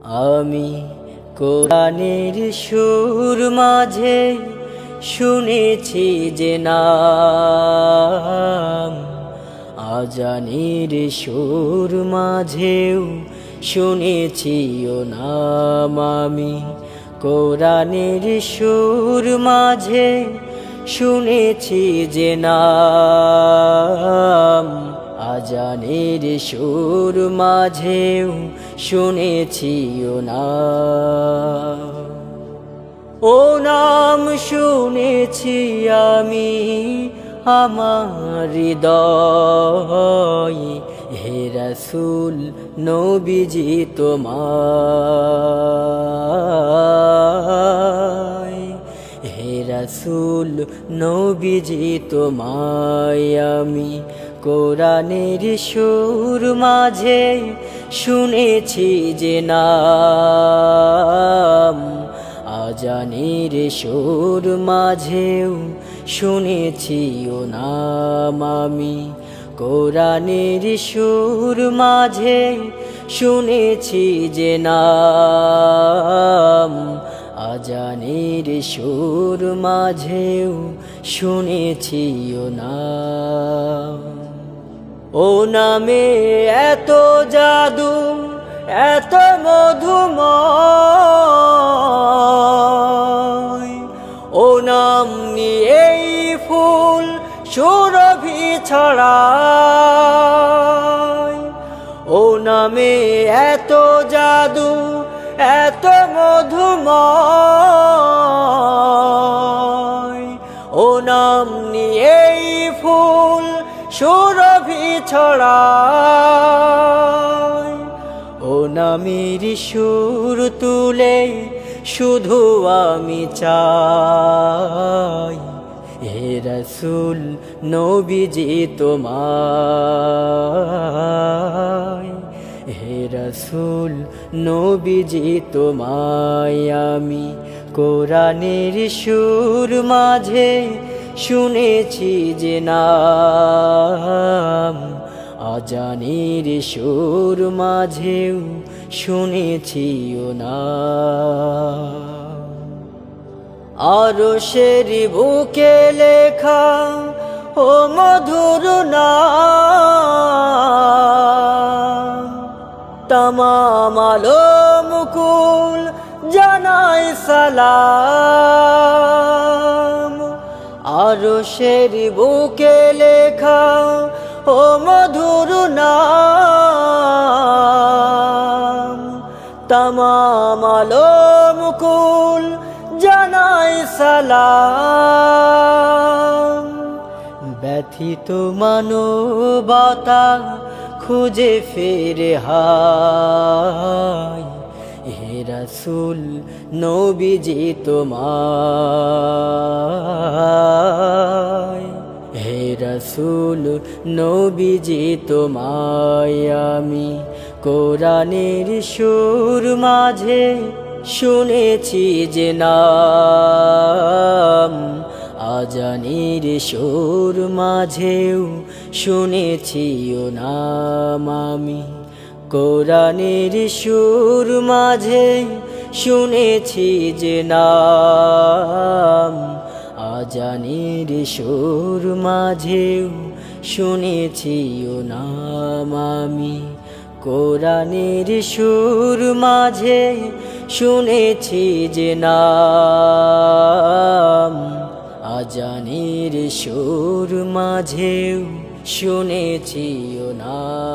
আমি কোরআনের সুর মাঝে শুনেছি যে নাম, আজানের সুর মাঝেও শুনেছি ও নাম। আমি কোরআনের সুর মাঝে শুনেছি যে নাম, আজানের সুর মাঝেও শুনেছি ও নাম। ও নাম শুনেছি আমি আমার হৃদয়, হে রাসূল নবীজি তোমায়, হে রাসূল নবীজি তোমায়। আমি কোরআনের সুর মাঝে শুনেছি যে নাম, আজানের সুর মাঝেও শুনেছি ও নাম। আমি কোরআনের সুর মাঝে শুনেছি যে নাম, আজানের সুর মাঝেও শুনেছি ও নাম। ও নামে এত জাদু, এত মধুময়, ও নাম নিয়েই ফুল সুরভি ছড়ায়। ও নামে এত জাদু, এত মধুময়, ও নাম নিয়েই ফুল সুরভি ছড়ায়। ও নামের সুর তুলে শুধু আমি চাই, হে রাসূল নবীজি তোমায়, হে রাসূল নবীজি তোমায়। আমি কোরআনের সুর মাঝে শুনেছি যে নাম, আজানের সুর মাঝেও শুনেছি ও নাম। আরশের বুকে লেখা ও মধুর নাম, তামাম আলম কুল জানাই সালাম। আরশের বুকে লেখা ও মধুর নাম, তামাম আলম কুল জানাই সালাম। ব্যথিত মানবতা খুঁজে ফেরে হায়, হে রাসূল নবীজি তোমায়, হে রাসূল নবীজি তোমায়। আমি কোরআনের সুর মাঝে শুনেছি যে নাম, আজানের সুর মাঝেও শুনেছি ও নাম। আমি কোরআনের সুর মাঝে শুনেছি যে নাম, আজানের সুর মাঝেও শুনেছি ও নাম। আমি কোরআনের সুর মাঝে শুনেছি যে নাম, আজানের সুর মাঝেও শুনেছি ও নাম।